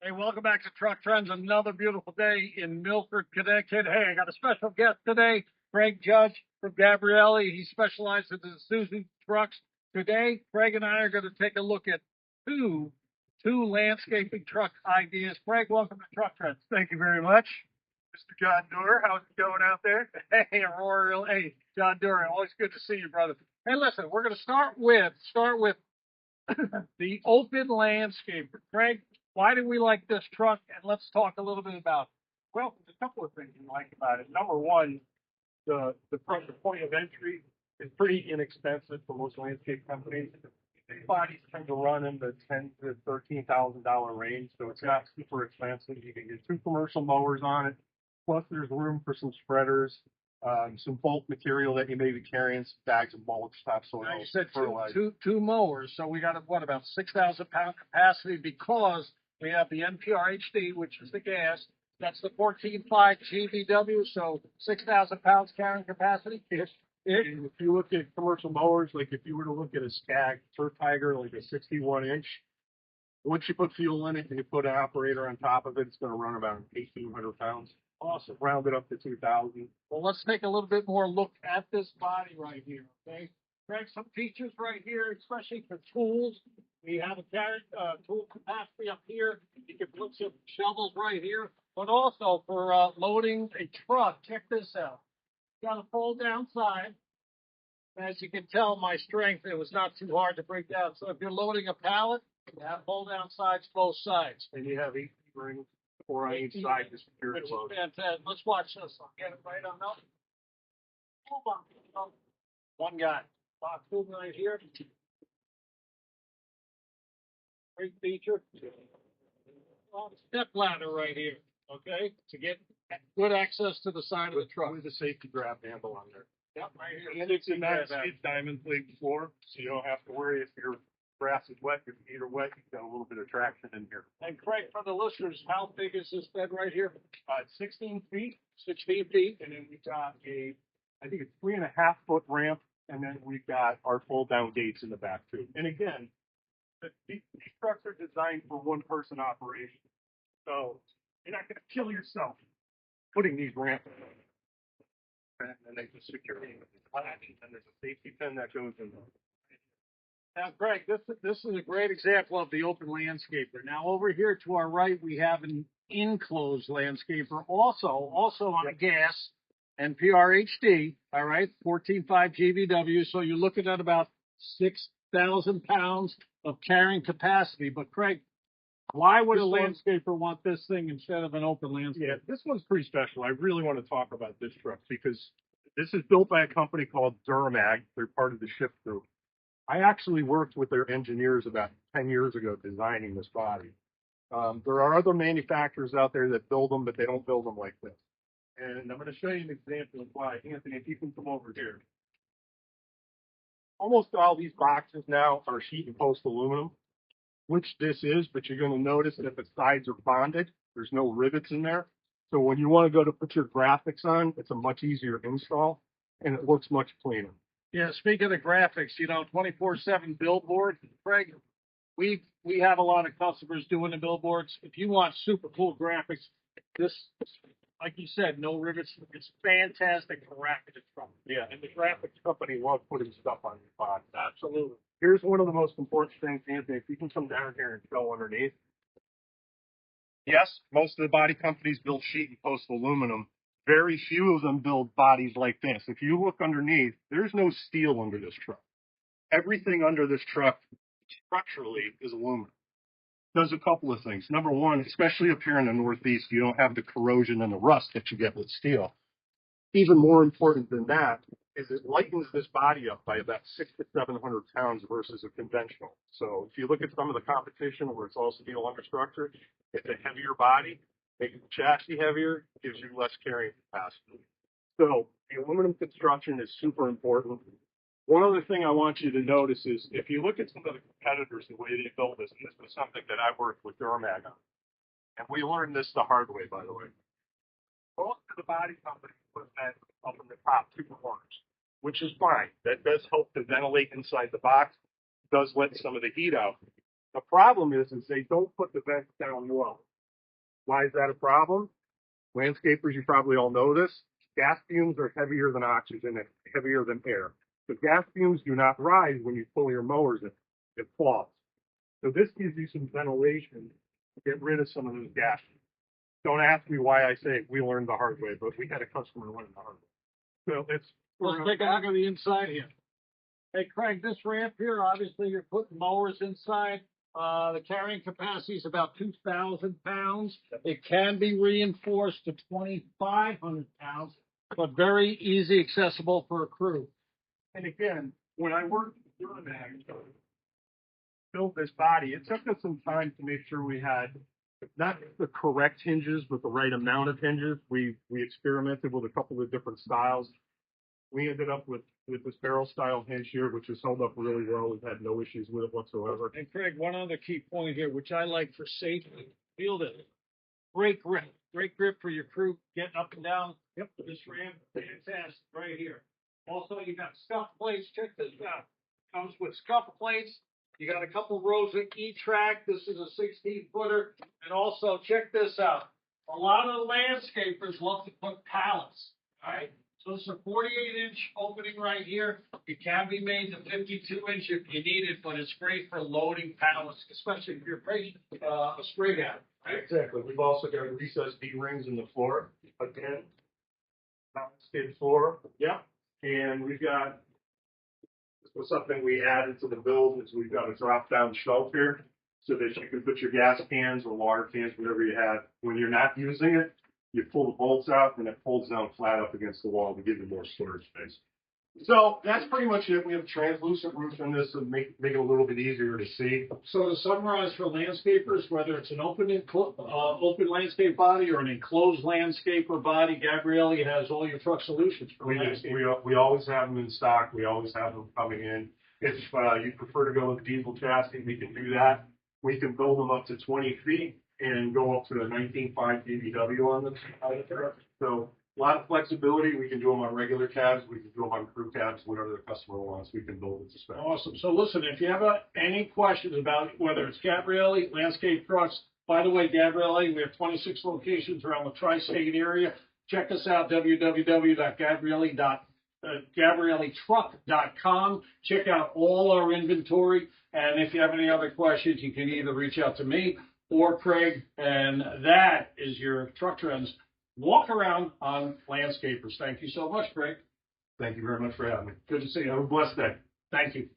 Hey, welcome back to Truck Trends. Another beautiful day in Milford, Connecticut. Hey, I got a special guest today, Craig Judge from Gabrielli. He specializes in Isuzu trucks. Today, Craig and I are going to take a look at two landscaping truck ideas. Craig, welcome to Truck Trends. Thank you very much, Mr. John Doerr. How's it going out there? Hey, Aurora. Hey, John Duran. Always good to see you, brother. Hey, listen, we're going to start with the open landscaper. Craig, why do we like this truck? And let's talk a little bit about it. Well, there's a couple of things you like about it. Number one, the point of entry is pretty inexpensive for most landscape companies. These bodies tend to run in the $10,000 to $13,000 range, so it's not super expensive. You can get two commercial mowers on it, plus there's room for some spreaders, some bulk material that you may be carrying, some bags of mulch, topsoil, Now, you said fertilizer. two mowers, so we got about 6,000 pound capacity because we have the NPR HD, which is the gas. That's the 14.5 GVW, so 6,000 pounds carrying capacity. And if you look at commercial mowers, like if you were to look at a Skag Turf Tiger, like a 61-inch, once you put fuel in it and you put an operator on top of it, it's going to run about 1,800 pounds. Awesome. Round it up to 2,000. Well, let's take a little bit more look at this body right here, okay? Greg, some features right here, especially for tools. We have a tool capacity up here. You can put some shovels right here, but also for loading a truck. Check this out. Got a fold down side. As you can tell, my strength, it was not too hard to break down. So if you're loading a pallet, you have fold down sides, both sides. And you have 18 rings, 4 on each side to secure the Which load. is fantastic. Let's watch this. I'll get it right on up. One guy. Box two right here. Great feature. Step ladder right here. Okay, to get good access to the side of the truck. With a safety grab handle on there. Yep, right here. And it's a nice diamond plate floor, so you don't have to worry if your grass is wet, your feet are wet, you've got a little bit of traction in here. And Craig, for the listeners, how big is this bed right here? It's 16 feet, 16 feet. and then we've got I think it's 3.5 foot ramp, and then we've got our fold down gates in the back too. And again, these trucks are designed for one person operation. So you're not going to kill yourself putting these ramps in. And then they just secure it with the latch, and there's a safety pin that goes in there. Now, Greg, this is a great example of the open landscaper. Now, over here to our right, we have an enclosed landscaper, also on gas and PRHD. All right, 14.5 GVW. So you're looking at about 6,000 pounds of carrying capacity. But Craig, why would a landscaper want this thing instead of an open landscaper? Yeah, this one's pretty special. I really want to talk about this truck because this is built by a company called Durmag. They're part of the Shift Group. I actually worked with their engineers about 10 years ago designing this body. There are other manufacturers out there that build them, but they don't build them like this. And I'm going to show you an example of why. Anthony, if you can come over here. Almost all these boxes now are sheet and post aluminum, which this is, but you're going to notice that the sides are bonded. There's no rivets in there. So when you want to go to put your graphics on, it's a much easier install, and it looks much cleaner. Yeah, speaking of graphics, 24/7 billboard, Craig, we have a lot of customers doing the billboards. If you want super cool graphics, this, like you said, no rivets. It's fantastic for rapid truck. Yeah, and the graphics company loves putting stuff on your box. Absolutely. Here's one of the most important things, Anthony. If you can come down here and go underneath. Yes, most of the body companies build sheet and post aluminum. Very few of them build bodies like this. If you look underneath, there's no steel under this truck. Everything under this truck structurally is aluminum. Does a couple of things. Number one, especially up here in the Northeast, you don't have the corrosion and the rust that you get with steel. Even more important than that is it lightens this body up by about 600 to 700 pounds versus a conventional. So if you look at some of the competition where it's all steel understructure, it's a heavier body. Making the chassis heavier gives you less carrying capacity. So the aluminum construction is super important. One other thing I want you to notice is if you look at some of the competitors, the way they build this, and this was something that I worked with Durmag on, and we learned this the hard way, by the way. Most of the body companies put that up in the top two corners, which is fine. That does help to ventilate inside the box, does let some of the heat out. The problem is they don't put the vents down low. Why is that a problem? Landscapers, you probably all know this. Gas fumes are heavier than oxygen and heavier than air. The gas fumes do not rise when you pull your mowers in. It falls. So this gives you some ventilation to get rid of some of those gas fumes. Don't ask me why I say it. We learned the hard way, but we had a customer learn the hard way. So Let's take a look at the inside here. Hey, Craig, this ramp here, obviously you're putting mowers inside. The carrying capacity is about 2,000 pounds. It can be reinforced to 2,500 pounds, but very easy accessible for a crew. And again, when I worked with Duramax, build this body, it took us some time to make sure we had not the correct hinges, but the right amount of hinges. We experimented with a couple of different styles. We ended up with this barrel style hinge here, which has held up really well. We've had no issues with it whatsoever. And Craig, one other key point here, which I like for safety, feel this. Great grip for your crew getting up and down. Yep. This ramp, fantastic, right here. Also, you got scuff plates. Check this out. Comes with scuff plates. You got a couple rows of E-track. This is a 16-footer. And also, check this out. A lot of landscapers love to put pallets, all right? So this is a 48-inch opening right here. It can be made to 52-inch if you need it, but it's great for loading pallets, especially if you're a spray down. Right? Exactly. We've also got recessed D-rings in the floor. Again, landscape floor. Yep. And we've got, this was something we added to the build, is we've got a drop-down shelf here so that you can put your gas cans or water cans, whatever you have. When you're not using it, you pull the bolts out and it folds down flat up against the wall to give you more storage space. So that's pretty much it. We have a translucent roof in this to make it a little bit easier to see. So to summarize for landscapers, whether it's an open landscape body or an enclosed landscaper body, Gabrielli has all your truck solutions for landscape. We always have them in stock. We always have them coming in. If you prefer to go with diesel chassis, we can do that. We can build them up to 20 feet and go up to a 19.5 DBW on them. So a lot of flexibility. We can do them on regular cabs. We can do them on crew cabs, whatever the customer wants. We can build it to spec. Awesome. So listen, if you have any questions about whether it's Gabrielli, landscape trucks, by the way, Gabrielli, we have 26 locations around the tri-state area. Check us out, www.gabriellitruck.com. Check out all our inventory. And if you have any other questions, you can either reach out to me or Craig. And that is your Truck Trends walk around on landscapers. Thank you so much, Craig. Thank you very much for having me. Good to see you. Have a blessed day. Thank you.